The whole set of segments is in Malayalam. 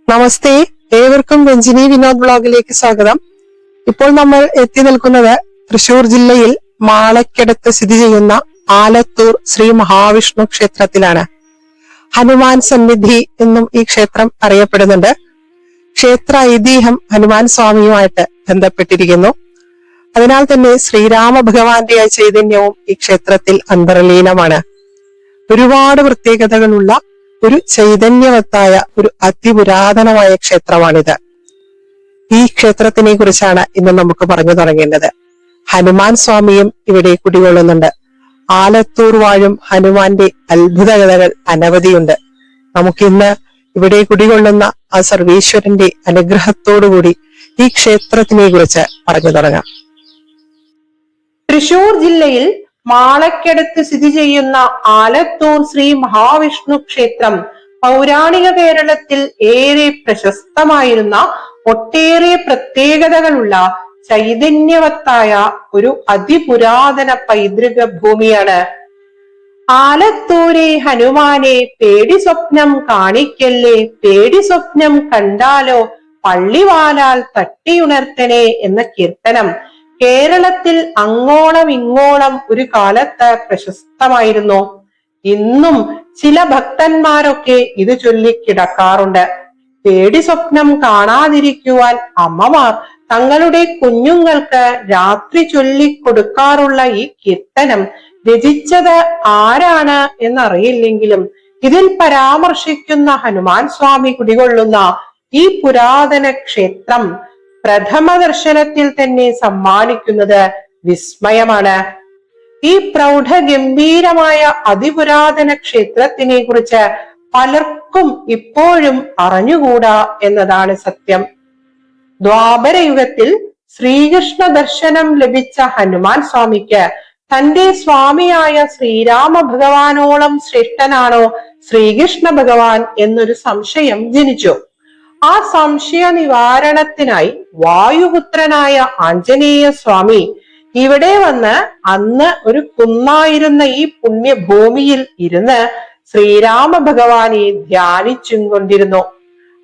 നമസ്തേ, ഏവർക്കും രഞ്ജിനി വിനോദ് ബ്ലോഗിലേക്ക് സ്വാഗതം. ഇപ്പോൾ നമ്മൾ എത്തി നിൽക്കുന്നത് തൃശൂർ ജില്ലയിൽ മാളയ്ക്കടുത്ത് സ്ഥിതി ചെയ്യുന്ന ആലത്തൂർ ശ്രീ മഹാവിഷ്ണു ക്ഷേത്രത്തിലാണ്. ഹനുമാൻ സന്നിധി എന്നും ഈ ക്ഷേത്രം അറിയപ്പെടുന്നുണ്ട്. ക്ഷേത്ര ഐതിഹ്യം ഹനുമാൻ സ്വാമിയുമായിട്ട് ബന്ധപ്പെട്ടിരിക്കുന്നു. അതിനാൽ തന്നെ ശ്രീരാമ ഭഗവാന്റെ ചൈതന്യവും ഈ ക്ഷേത്രത്തിൽ അന്തർലീനമാണ്. ഒരുപാട് പ്രത്യേകതകളുള്ള ഒരു ചൈതന്യവത്തായ ഒരു അതിപുരാതനമായ ക്ഷേത്രമാണിത്. ഈ ക്ഷേത്രത്തിനെ കുറിച്ചാണ് ഇന്ന് നമുക്ക് പറഞ്ഞു തുടങ്ങേണ്ടത്. ഹനുമാൻ സ്വാമിയും ഇവിടെ കുടികൊള്ളുന്നുണ്ട്. ആലത്തൂർ വാഴും ഹനുമാന്റെ അത്ഭുത കഥകൾ അനവധിയുണ്ട്. നമുക്കിന്ന് ഇവിടെ കുടികൊള്ളുന്ന ആ സർവീശ്വരന്റെ അനുഗ്രഹത്തോടുകൂടി ഈ ക്ഷേത്രത്തിനെ കുറിച്ച് പറഞ്ഞു തുടങ്ങാം. തൃശൂർ ജില്ലയിൽ മാളയ്ക്കടുത്ത് സ്ഥിതി ചെയ്യുന്ന ആലത്തൂർ ശ്രീ മഹാവിഷ്ണു ക്ഷേത്രം പൗരാണിക കേരളത്തിൽ ഏറെ പ്രശസ്തമായിരുന്ന ഒട്ടേറെ പ്രത്യേകതകളുള്ള ചൈതന്യവത്തായ ഒരു അതിപുരാതന പൈതൃക ഭൂമിയാണ്. ആലത്തൂരെ ഹനുമാനെ പേടി സ്വപ്നം കാണിക്കല്ലേ, പേടി സ്വപ്നം കണ്ടാലോ പള്ളിവാലാൽ തട്ടിയുണർത്തനെ എന്ന കീർത്തനം കേരളത്തിൽ അങ്ങോളം ഇങ്ങോളം ഒരു കാലത്ത് പ്രശസ്തമായിരുന്നു. ഇന്നും ചില ഭക്തന്മാരൊക്കെ ഇത് ചൊല്ലിക്കിടക്കാറുണ്ട്. പേടി സ്വപ്നം കാണാതിരിക്കുവാൻ അമ്മമാർ തങ്ങളുടെ കുഞ്ഞുങ്ങൾക്ക് രാത്രി ചൊല്ലിക്കൊടുക്കാറുള്ള ഈ കീർത്തനം രചിച്ചത് ആരാണ് എന്നറിയില്ലെങ്കിലും ഇതിൽ പരാമർശിക്കുന്ന ഹനുമാൻ സ്വാമി കുടികൊള്ളുന്ന ഈ പുരാതന ക്ഷേത്രം പ്രഥമ ദർശനത്തിൽ തന്നെ സമ്മാനിക്കുന്നത് വിസ്മയമാണ്. ഈ പ്രൗഢഗംഭീരമായ അതിപുരാതന ക്ഷേത്രത്തിനെ കുറിച്ച് പലർക്കും ഇപ്പോഴും അറിഞ്ഞുകൂടാ എന്നതാണ് സത്യം. ദ്വാപരയുഗത്തിൽ ശ്രീകൃഷ്ണ ദർശനം ലഭിച്ച ഹനുമാൻ സ്വാമിക്ക് തന്റെ സ്വാമിയായ ശ്രീരാമ ഭഗവാനോളം ശ്രേഷ്ഠനാണോ ശ്രീകൃഷ്ണ ഭഗവാൻ എന്നൊരു സംശയം ജനിച്ചു. ആ സംശയ നിവാരണത്തിനായി വായുപുത്രനായ ആഞ്ജനേയ സ്വാമി ഇവിടെ വന്ന് അന്ന് ഒരു കുന്നായിരുന്ന ഈ പുണ്യഭൂമിയിൽ ഇരുന്ന് ശ്രീരാമ ഭഗവാനെ ധ്യാനിച്ചും കൊണ്ടിരുന്നു.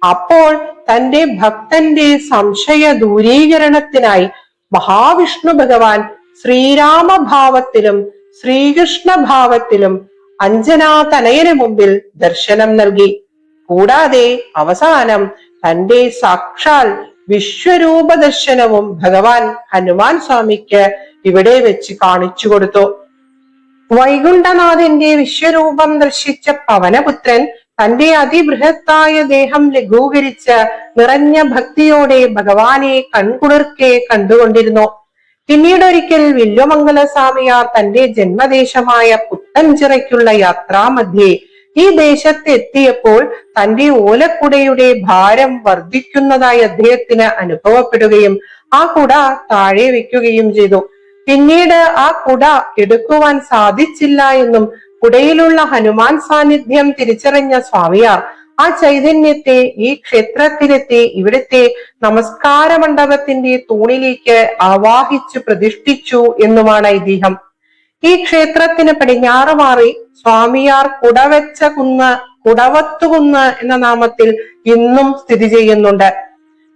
അപ്പോൾ തന്റെ ഭക്തന്റെ സംശയ ദൂരീകരണത്തിനായി മഹാവിഷ്ണു ഭഗവാൻ ശ്രീരാമഭാവത്തിലും ശ്രീകൃഷ്ണ ഭാവത്തിലും അഞ്ജനാതനയന് മുമ്പിൽ ദർശനം നൽകി. കൂടാതെ അവസാനം തന്റെ സാക്ഷാൽ വിശ്വരൂപ ദർശനവും ഭഗവാൻ ഹനുമാൻ സ്വാമിക്ക് ഇവിടെ വെച്ച് കാണിച്ചു കൊടുത്തു. വൈകുണ്ഠനാഥന്റെ വിശ്വരൂപം ദർശിച്ച പവനപുത്രൻ തന്റെ അതിബൃഹത്തായ ദേഹം ലഘൂകരിച്ച് നിറഞ്ഞ ഭക്തിയോടെ ഭഗവാനെ കൺകുളിർക്കെ കണ്ടുകൊണ്ടിരുന്നു. പിന്നീടൊരിക്കൽ വില്വമംഗല സ്വാമിയാർ തന്റെ ജന്മദേശമായ പുത്തൻചിറയ്ക്കുള്ള യാത്രാമധ്യേ ഈ ദേശത്ത് എത്തിയപ്പോൾ തന്റെ ഓലക്കുടയുടെ ഭാരം വർദ്ധിക്കുന്നതായി അദ്ദേഹത്തിന് അനുഭവപ്പെടുകയും ആ കുട താഴെ വെക്കുകയും ചെയ്തു. പിന്നീട് ആ കുട എടുക്കുവാൻ സാധിച്ചില്ല എന്നും കുടയിലുള്ള ഹനുമാൻ സാന്നിധ്യം തിരിച്ചറിഞ്ഞ സ്വാമിയാർ ആ ചൈതന്യത്തെ ഈ ക്ഷേത്രത്തിലെത്തി ഇവിടുത്തെ നമസ്കാര മണ്ഡപത്തിന്റെ തൂണിലേക്ക് ആവാഹിച്ചു പ്രതിഷ്ഠിച്ചു എന്നുമാണ് ഐതിഹ്യം. ഈ ക്ഷേത്രത്തിന് പടിഞ്ഞാറ് മാറി സ്വാമിയാർ കുടവെച്ച കുന്ന്, കുടവത്തുകുന്ന് എന്ന നാമത്തിൽ ഇന്നും സ്ഥിതി ചെയ്യുന്നുണ്ട്.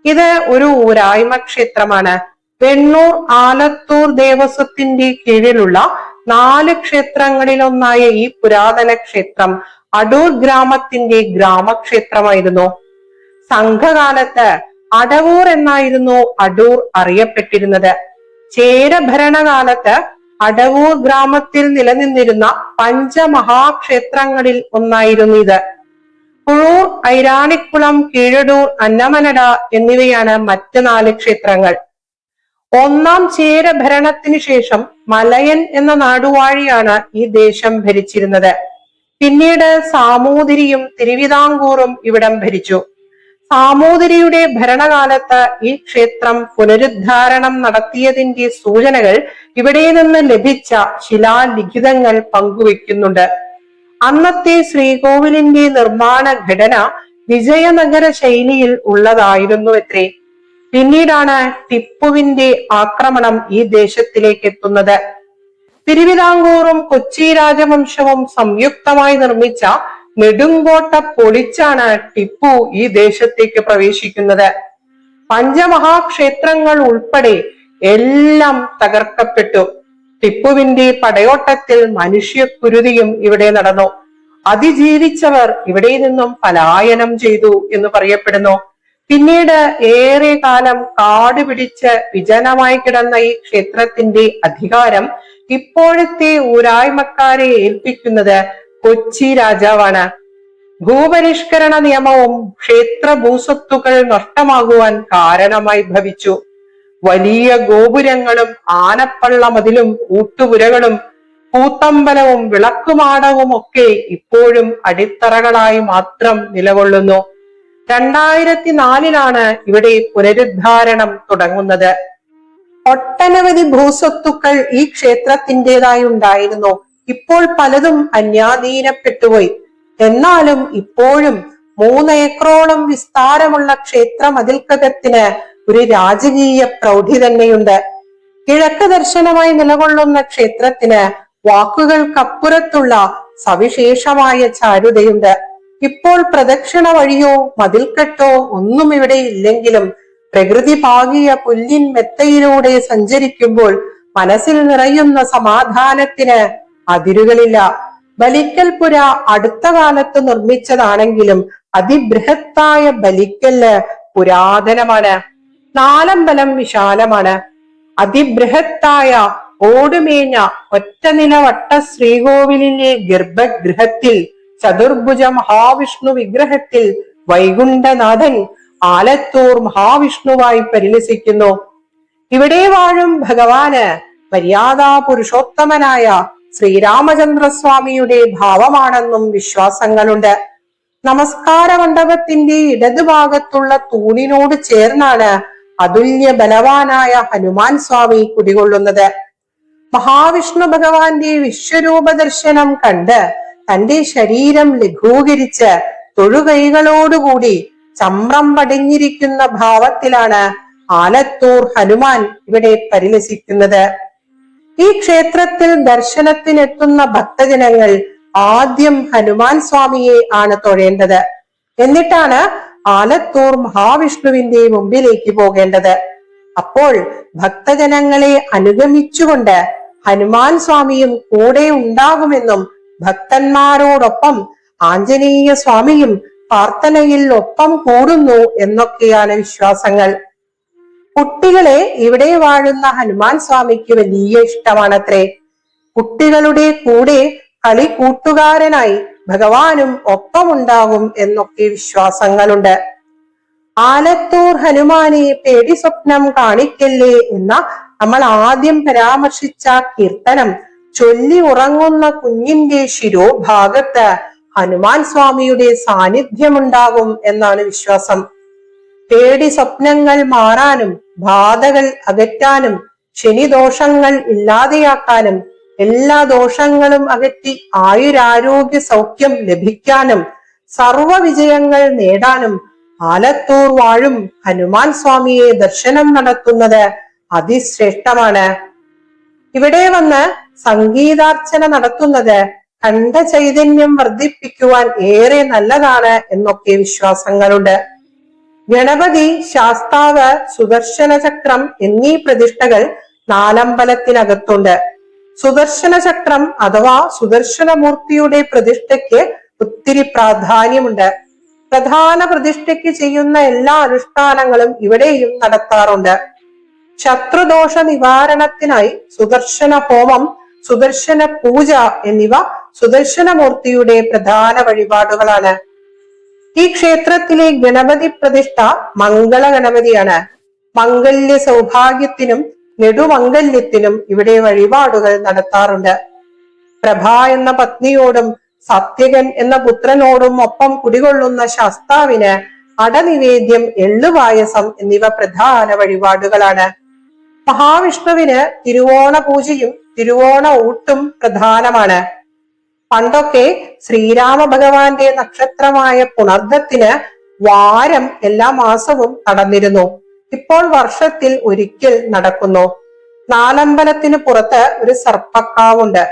ഇത് ഒരു ഊരായ്മ ക്ഷേത്രമാണ്. വെണ്ണൂർ ആലത്തൂർ ദേവസ്വത്തിന്റെ കീഴിലുള്ള 4 ക്ഷേത്രങ്ങളിലൊന്നായ ഈ പുരാതന ക്ഷേത്രം അടൂർ ഗ്രാമത്തിന്റെ ഗ്രാമക്ഷേത്രമായിരുന്നു. സംഘകാലത്ത് അടവൂർ എന്നായിരുന്നു അടൂർ അറിയപ്പെട്ടിരുന്നത്. ചേര ഭരണകാലത്ത് അടവൂർ ഗ്രാമത്തിൽ നിലനിന്നിരുന്ന പഞ്ചമഹാക്ഷേത്രങ്ങളിൽ ഒന്നായിരുന്നു ഇത്. കുഴൂർ, ഐരാണിക്കുളം, കീഴടൂർ, അന്നമനട എന്നിവയാണ് മറ്റ് 4 ക്ഷേത്രങ്ങൾ. 1-ാം ചേര ഭരണത്തിനു ശേഷം മലയൻ എന്ന നാടുവാഴിയാണ് ഈ ദേശം ഭരിച്ചിരുന്നത്. പിന്നീട് സാമൂതിരിയും തിരുവിതാംകൂറും ഇവിടം ഭരിച്ചു. സാമൂതിരിയുടെ ഭരണകാലത്ത് ഈ ക്ഷേത്രം പുനരുദ്ധാരണം നടത്തിയതിന്റെ സൂചനകൾ ഇവിടെ നിന്ന് ലഭിച്ച ശിലാലിഖിതങ്ങൾ പങ്കുവെക്കുന്നുണ്ട്. അന്നത്തെ ശ്രീകോവിലിന്റെ നിർമ്മാണ ഘടന വിജയനഗര ശൈലിയിൽ ഉള്ളതായിരുന്നുവത്രേ. പിന്നീടാണ് ടിപ്പുവിന്റെ ആക്രമണം ഈ ദേശത്തിലേക്ക് എത്തുന്നത്. തിരുവിതാംകൂറും കൊച്ചി രാജവംശവും സംയുക്തമായി നിർമ്മിച്ച നെടുങ്കോട്ട പൊളിച്ചാണ് ടിപ്പു ഈ ദേശത്തേക്ക് പ്രവേശിക്കുന്നത്. പഞ്ചമഹാക്ഷേത്രങ്ങൾ ഉൾപ്പെടെ എല്ലാം തകർക്കപ്പെട്ടു. ടിപ്പുവിന്റെ പടയോട്ടത്തിൽ മനുഷ്യക്കുരുതിയും ഇവിടെ നടന്നു. അതിജീവിച്ചവർ ഇവിടെ നിന്നും പലായനം ചെയ്തു എന്ന് പറയപ്പെടുന്നു. പിന്നീട് ഏറെ കാലം കാട് പിടിച്ച് വിജനമായി കിടന്ന ഈ ക്ഷേത്രത്തിന്റെ അധികാരം ഇപ്പോഴത്തെ ഊരായ്മക്കാരെ ഏൽപ്പിക്കുന്നത് കൊച്ചി രാജാവാണ്. ഭൂപരിഷ്കരണ നിയമവും ക്ഷേത്ര ഭൂസ്വത്തുക്കൾ നഷ്ടമാകുവാൻ കാരണമായി ഭവിച്ചു. വലിയ ഗോപുരങ്ങളും ആനപ്പള്ള മതിലും ഊട്ടുപുരകളും കൂത്തമ്പലവും വിളക്കുമാടവും ഒക്കെ ഇപ്പോഴും അടിത്തറകളായി മാത്രം നിലകൊള്ളുന്നു. 2004 ഇവിടെ പുനരുദ്ധാരണം തുടങ്ങുന്നത്. ഒട്ടനവധി ഭൂസ്വത്തുക്കൾ ഈ ക്ഷേത്രത്തിൻ്റെതായി ഉണ്ടായിരുന്നു. ഇപ്പോൾ പലതും അന്യാധീനപ്പെട്ടുപോയി. എന്നാലും ഇപ്പോഴും 3 ഏക്കറോളം വിസ്താരമുള്ള ക്ഷേത്ര മതിൽക്കകത്തിന് ഒരു രാജകീയ പ്രൗഢി തന്നെയുണ്ട്. കിഴക്ക് ദർശനമായി നിലകൊള്ളുന്ന ക്ഷേത്രത്തിന് വാക്കുകൾക്കപ്പുറത്തുള്ള സവിശേഷമായ ചാരുതയുണ്ട്. ഇപ്പോൾ പ്രദക്ഷിണ വഴിയോ മതിൽക്കെട്ടോ ഒന്നും ഇവിടെ ഇല്ലെങ്കിലും പ്രകൃതി പാകിയ പുല്ലിൻ മെത്തയിലൂടെ സഞ്ചരിക്കുമ്പോൾ മനസ്സിൽ നിറയുന്ന സമാധാനത്തിന് അതിരുകളില്ല. ബലിക്കൽപുര അടുത്ത കാലത്ത് നിർമ്മിച്ചതാണെങ്കിലും അതിബൃഹത്തായ ബലിക്കല്ല് പുരാതനമാണ്. നാലമ്പലം വിശാലമാണ്. അതിബൃഹത്തായ ഓടുമേഞ്ഞ ഒറ്റനില വട്ട ശ്രീകോവിലിലെ ഗർഭഗൃഹത്തിൽ ചതുർഭുജ മഹാവിഷ്ണു വിഗ്രഹത്തിൽ വൈകുണ്ഠനാഥൻ ആലത്തൂർ മഹാവിഷ്ണുവായി പരിലസിക്കുന്നു. ഇവിടെ വാഴും ഭഗവാന് മര്യാദാ പുരുഷോത്തമനായ ശ്രീരാമചന്ദ്രസ്വാമിയുടെ ഭാവമാണെന്നും വിശ്വാസങ്ങളുണ്ട്. നമസ്കാര മണ്ഡപത്തിന്റെ ഇടതുഭാഗത്തുള്ള തൂണിനോട് ചേർന്നാണ് അതുല്യ ബലവാനായ ഹനുമാൻ സ്വാമി കുടികൊള്ളുന്നത്. മഹാവിഷ്ണു ഭഗവാന്റെ വിശ്വരൂപ ദർശനം കണ്ട് തന്റെ ശരീരം ലഘൂകരിച്ച് തൊഴുകൈകളോടുകൂടി ചമ്രം പടിഞ്ഞിരിക്കുന്ന ഭാവത്തിലാണ് ആലത്തൂർ ഹനുമാൻ ഇവിടെ പരിലസിക്കുന്നത്. ഈ ക്ഷേത്രത്തിൽ ദർശനത്തിനെത്തുന്ന ഭക്തജനങ്ങൾ ആദ്യം ഹനുമാൻ സ്വാമിയെ ആണ് തൊഴേണ്ടത്. എന്നിട്ടാണ് ആലത്തൂർ മഹാവിഷ്ണുവിന്റെ മുമ്പിലേക്ക് പോകേണ്ടത്. അപ്പോൾ ഭക്തജനങ്ങളെ അനുഗമിച്ചുകൊണ്ട് ഹനുമാൻ സ്വാമിയും കൂടെ ഉണ്ടാകുമെന്നും ഭക്തന്മാരോടൊപ്പം ആഞ്ജനേയ സ്വാമിയും പ്രാർത്ഥനയിൽ ഒപ്പം കൂടുന്നു എന്നൊക്കെയാണ് വിശ്വാസങ്ങൾ. കുട്ടികളെ ഇവിടെ വാഴുന്ന ഹനുമാൻ സ്വാമിക്ക് വലിയ ഇഷ്ടമാണത്രേ. കുട്ടികളുടെ കൂടെ കളി കൂട്ടുകാരനായി ഭഗവാനും ഒപ്പമുണ്ടാകും എന്നൊക്കെ വിശ്വാസങ്ങളുണ്ട്. ആലത്തൂർ ഹനുമാനെ പേടി സ്വപ്നം കാണിക്കല്ലേ എന്ന നമ്മൾ ആദ്യം പരാമർശിച്ച കീർത്തനം ചൊല്ലി ഉറങ്ങുന്ന കുഞ്ഞിന്റെ ശിരോഭാഗത്ത് ഹനുമാൻ സ്വാമിയുടെ സാന്നിധ്യമുണ്ടാകും എന്നാണ് വിശ്വാസം. പേടി സ്വപ്നങ്ങൾ മാറാനും ബാധകൾ അകറ്റാനും ശനിദോഷങ്ങൾ ഇല്ലാതെയാക്കാനും എല്ലാ ദോഷങ്ങളും അകറ്റി ആയുരാരോഗ്യ സൗഖ്യം ലഭിക്കാനും സർവ വിജയങ്ങൾ നേടാനും ആലത്തൂർ വാഴും ഹനുമാൻ സ്വാമിയെ ദർശനം നടത്തുന്നത് അതിശ്രേഷ്ഠമാണ്. ഇവിടെ വന്ന് സംഗീതാർച്ചന നടത്തുന്നത് കണ്ഠ ചൈതന്യം വർദ്ധിപ്പിക്കുവാൻ ഏറെ നല്ലതാണ് എന്നൊക്കെ വിശ്വാസങ്ങളുണ്ട്. ഗണപതി, ശാസ്താവ്, സുദർശന ചക്രം എന്നീ പ്രതിഷ്ഠകൾ നാലമ്പലത്തിനകത്തുണ്ട്. സുദർശന ചക്രം അഥവാ സുദർശനമൂർത്തിയുടെ പ്രതിഷ്ഠയ്ക്ക് ഒത്തിരി പ്രാധാന്യമുണ്ട്. പ്രധാന പ്രതിഷ്ഠയ്ക്ക് ചെയ്യുന്ന എല്ലാ അനുഷ്ഠാനങ്ങളും ഇവിടെയും നടത്താറുണ്ട്. ശത്രുദോഷ നിവാരണത്തിനായി സുദർശന ഹോമം, സുദർശന പൂജ എന്നിവ സുദർശനമൂർത്തിയുടെ പ്രധാന വഴിപാടുകളാണ്. ഈ ക്ഷേത്രത്തിലെ ഗണപതി പ്രതിഷ്ഠ മംഗള ഗണപതിയാണ്. മംഗല്യ സൗഭാഗ്യത്തിനും നെടുമംഗല്യത്തിനും ഇവിടെ വഴിപാടുകൾ നടത്താറുണ്ട്. പ്രഭ എന്ന പത്നിയോടും സത്യകൻ എന്ന പുത്രനോടും ഒപ്പം കുടികൊള്ളുന്ന ശാസ്താവിന് അടനിവേദ്യം, എള്ളുപായസം എന്നിവ പ്രധാന വഴിപാടുകളാണ്. മഹാവിഷ്ണുവിന് തിരുവോണ പൂജയും തിരുവോണ ഊട്ടും പ്രധാനമാണ്. പണ്ടൊക്കെ ശ്രീരാമ ഭഗവാന്റെ നക്ഷത്രമായ പുണർദത്തിന് വാരം എല്ലാ മാസവും നടന്നിരുന്നു. ഇപ്പോൾ വർഷത്തിൽ ഒരിക്കൽ നടക്കുന്നു. നാലമ്പലത്തിന് പുറത്ത് ഒരു സർപ്പക്കാവുണ്ട്.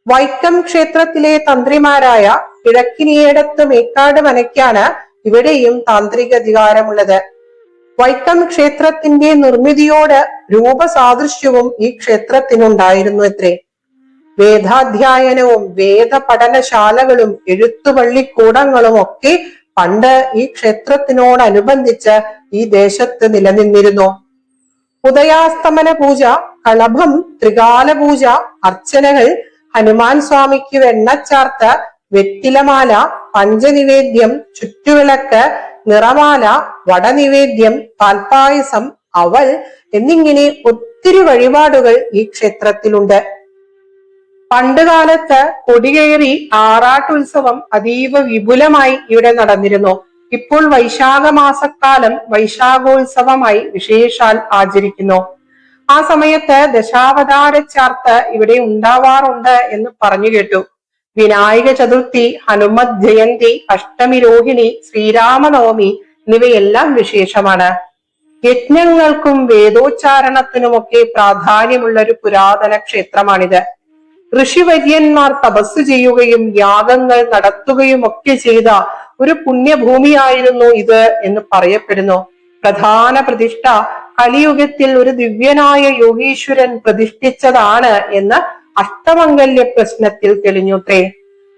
വൈക്കം ക്ഷേത്രത്തിലെ തന്ത്രിമാരായ കിഴക്കിനിയടത്ത് മേക്കാട് മനയ്ക്കാണ് ഇവിടെയും താന്ത്രിക അധികാരമുള്ളത്. വൈക്കം ക്ഷേത്രത്തിന്റെ നിർമ്മിതിയോട് രൂപസാദൃശ്യവും ഈ ക്ഷേത്രത്തിനുണ്ടായിരുന്നു അത്രേ. വേദാധ്യായനവും വേദ പഠനശാലകളും എഴുത്തുപള്ളിക്കൂടങ്ങളും ഒക്കെ പണ്ട് ഈ ക്ഷേത്രത്തിനോടനുബന്ധിച്ച് ഈ ദേശത്ത് നിലനിന്നിരുന്നു. ഉദയാസ്തമന പൂജ, കളഭം, ത്രികാല പൂജ, അർച്ചനകൾ, ഹനുമാൻ സ്വാമിക്ക് വെണ്ണച്ചാർത്ത്, വെറ്റിലമാല, പഞ്ചനിവേദ്യം, ചുറ്റുവിളക്ക്, നിറമാല, വടനിവേദ്യം, പാൽപായസം, അവൽ എന്നിങ്ങനെ ഒത്തിരി വഴിപാടുകൾ ഈ ക്ഷേത്രത്തിലുണ്ട്. പണ്ടുകാലത്ത് കൊടികയറി ആറാട്ടുത്സവം അതീവ വിപുലമായി ഇവിടെ നടന്നിരുന്നു. ഇപ്പോൾ വൈശാഖ മാസക്കാലം വൈശാഖോത്സവമായി വിശേഷാൽ ആചരിക്കുന്നു. ആ സമയത്ത് ദശാവതാര ചാർത്ത് ഇവിടെ ഉണ്ടാവാറുണ്ട് എന്ന് പറഞ്ഞു കേട്ടു. വിനായക ചതുർത്ഥി, ഹനുമത് ജയന്തി, അഷ്ടമി രോഹിണി, ശ്രീരാമനവമി എന്നിവയെല്ലാം വിശേഷമാണ്. യജ്ഞങ്ങൾക്കും വേദോച്ചാരണത്തിനുമൊക്കെ പ്രാധാന്യമുള്ള ഒരു പുരാതന ക്ഷേത്രമാണിത്. ഋഷിവര്യന്മാർ തപസ് ചെയ്യുകയും യാഗങ്ങൾ നടത്തുകയും ഒക്കെ ചെയ്ത ഒരു പുണ്യഭൂമിയായിരുന്നു ഇത് എന്ന് പറയപ്പെടുന്നു. പ്രധാന പ്രതിഷ്ഠ കലിയുഗത്തിൽ ഒരു ദിവ്യനായ യോഗീശ്വരൻ പ്രതിഷ്ഠിച്ചതാണ് എന്ന് അഷ്ടമംഗല്യ പ്രശ്നത്തിൽ തെളിഞ്ഞുത്രേ.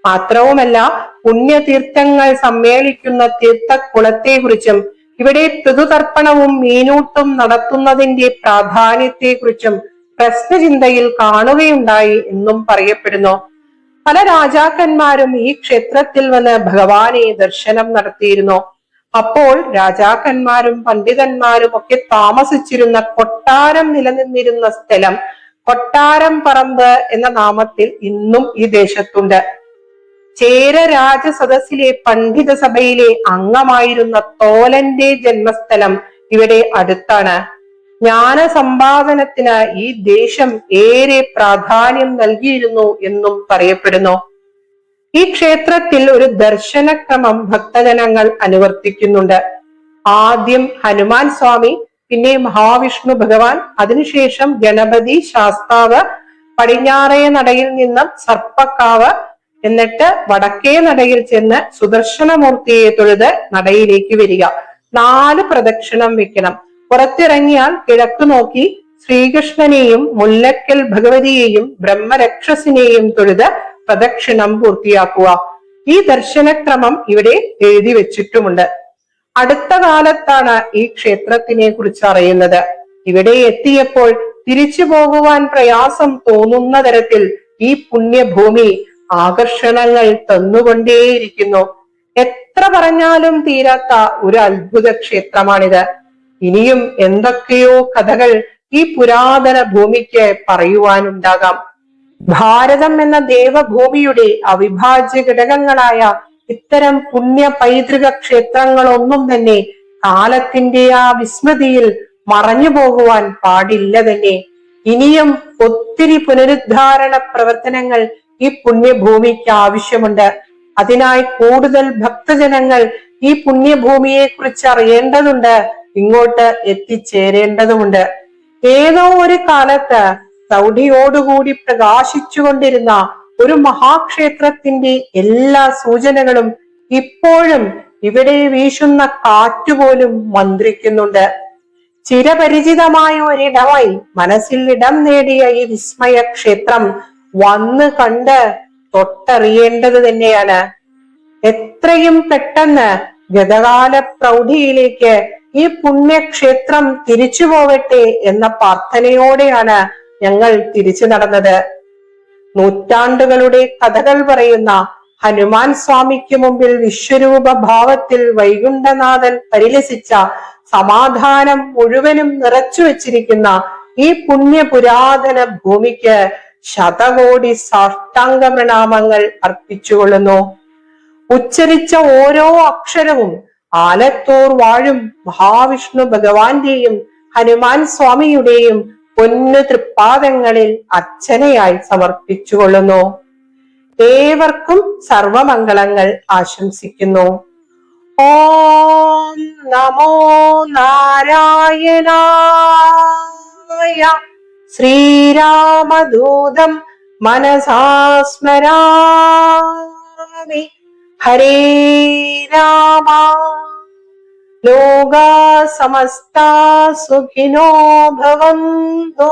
മാത്രവുമല്ല, പുണ്യതീർത്ഥങ്ങൾ സമ്മേളിക്കുന്ന തീർത്ഥക്കുളത്തെ കുറിച്ചും ഇവിടെ പിതൃതർപ്പണവും മീനൂട്ടും നടത്തുന്നതിന്റെ പ്രാധാന്യത്തെ കുറിച്ചും പ്രശ്നചിന്തയിൽ കാണുകയുണ്ടായി എന്നും പറയപ്പെടുന്നു. പല രാജാക്കന്മാരും ഈ ക്ഷേത്രത്തിൽ വന്ന് ഭഗവാനെ ദർശനം നടത്തിയിരുന്നു. അപ്പോൾ രാജാക്കന്മാരും പണ്ഡിതന്മാരും ഒക്കെ താമസിച്ചിരുന്ന കൊട്ടാരം നിലനിന്നിരുന്ന സ്ഥലം കൊട്ടാരം പറമ്പ് എന്ന നാമത്തിൽ ഇന്നും ഈ ദേശത്തുണ്ട്. ചേര രാജസദസ്സിലെ പണ്ഡിത സഭയിലെ അംഗമായിരുന്ന തോലന്റെ ജന്മസ്ഥലം ഇവിടെ അടുത്താണ്. ജ്ഞാന സമ്പാദനത്തിന് ഈ ദേശം ഏറെ പ്രാധാന്യം നൽകിയിരുന്നു എന്നും പറയപ്പെടുന്നു. ഈ ക്ഷേത്രത്തിൽ ഒരു ദർശനക്രമം ഭക്തജനങ്ങൾ അനുവർത്തിക്കുന്നുണ്ട്. ആദ്യം ഹനുമാൻ സ്വാമി, പിന്നെ മഹാവിഷ്ണു ഭഗവാൻ, അതിനുശേഷം ഗണപതി, ശാസ്താവ്, പടിഞ്ഞാറേ നടയിൽ നിന്നും സർപ്പക്കാവ്, എന്നിട്ട് വടക്കേ നടയിൽ ചെന്ന് സുദർശനമൂർത്തിയെ തൊഴുത് നടയിലേക്ക് വരിക. 4 പ്രദക്ഷിണം വെക്കണം. പുറത്തിറങ്ങിയാൽ കിഴക്ക് നോക്കി ശ്രീകൃഷ്ണനെയും മുല്ലക്കൽ ഭഗവതിയെയും ബ്രഹ്മരക്ഷസിനെയും തൊഴുത് പ്രദക്ഷിണം പൂർത്തിയാക്കുക. ഈ ദർശനക്രമം ഇവിടെ എഴുതി വെച്ചിട്ടുമുണ്ട്. അടുത്ത കാലത്താണ് ഈ ക്ഷേത്രത്തിനെ കുറിച്ച് അറിയുന്നത്. ഇവിടെ എത്തിയപ്പോൾ തിരിച്ചു പോകുവാൻ പ്രയാസം തോന്നുന്ന തരത്തിൽ ഈ പുണ്യഭൂമി ആകർഷണങ്ങൾ തന്നുകൊണ്ടേയിരിക്കുന്നു. എത്ര പറഞ്ഞാലും തീരാത്ത ഒരു അത്ഭുത ക്ഷേത്രമാണിത്. ഇനിയും എന്തൊക്കെയോ കഥകൾ ഈ പുരാതന ഭൂമിക്ക് പറയുവാനുണ്ടാകാം. ഭാരതം എന്ന ദേവഭൂമിയുടെ അവിഭാജ്യ ഘടകങ്ങളായ ഇത്തരം പുണ്യ പൈതൃക ക്ഷേത്രങ്ങളൊന്നും തന്നെ കാലത്തിന്റെ ആ വിസ്മൃതിയിൽ മറഞ്ഞു പോകുവാൻ പാടില്ല തന്നെ. ഇനിയും ഒത്തിരി പുനരുദ്ധാരണ പ്രവർത്തനങ്ങൾ ഈ പുണ്യഭൂമിക്ക് ആവശ്യമുണ്ട്. അതിനായി കൂടുതൽ ഭക്തജനങ്ങൾ ഈ പുണ്യഭൂമിയെ കുറിച്ച് അറിയേണ്ടതുണ്ട്, ഇങ്ങോട്ട് എത്തിച്ചേരേണ്ടതുമുണ്ട്. ഏതോ ഒരു കാലത്ത് പ്രൗഢിയോടുകൂടി പ്രകാശിച്ചുകൊണ്ടിരുന്ന ഒരു മഹാക്ഷേത്രത്തിന്റെ എല്ലാ സൂചനകളും ഇപ്പോഴും ഇവിടെ വീശുന്ന കാറ്റുപോലും മന്ത്രിക്കുന്നുണ്ട്. ചിരപരിചിതമായ ഒരിടമായി മനസ്സിൽ ഇടം നേടിയ ഈ വിസ്മയ ക്ഷേത്രം വന്ന് കണ്ട് തൊട്ടറിയേണ്ടത് തന്നെയാണ്. എത്രയും പെട്ടെന്ന് ഗതകാല പ്രൗഢിയിലേക്ക് ഈ പുണ്യക്ഷേത്രം തിരിച്ചു പോവട്ടെ എന്ന പ്രാർത്ഥനയോടെയാണ് ഞങ്ങൾ തിരിച്ചു നടന്നത്. നൂറ്റാണ്ടുകളുടെ കഥകൾ പറയുന്ന ഹനുമാൻ സ്വാമിക്ക് മുമ്പിൽ വിശ്വരൂപ ഭാവത്തിൽ വൈകുണ്ഠനാഥൻ പരിലസിച്ച സമാധാനം മുഴുവനും നിറച്ചു വച്ചിരിക്കുന്ന ഈ പുണ്യ പുരാതന ഭൂമിക്ക് ശതകോടി സാഷ്ടാംഗ പ്രണാമങ്ങൾ അർപ്പിച്ചുകൊള്ളുന്നു. ഉച്ചരിച്ച ഓരോ അക്ഷരവും ആലത്തൂർ വാഴും മഹാവിഷ്ണു ഭഗവാന്റെയും ഹനുമാൻ സ്വാമിയുടെയും പൊന്നു തൃപ്പാദങ്ങളിൽ അർച്ചനയായി സമർപ്പിച്ചുകൊള്ളുന്നു. ഏവർക്കും സർവമംഗളങ്ങൾ ആശംസിക്കുന്നു. ഓം നമോ നാരായണായ. ശ്രീരാമദൂതം മനസാ സ്മരാമി. ഹരേ രാമ ലോകാ സമസ്താ സുഖിനോ ഭവന്തു.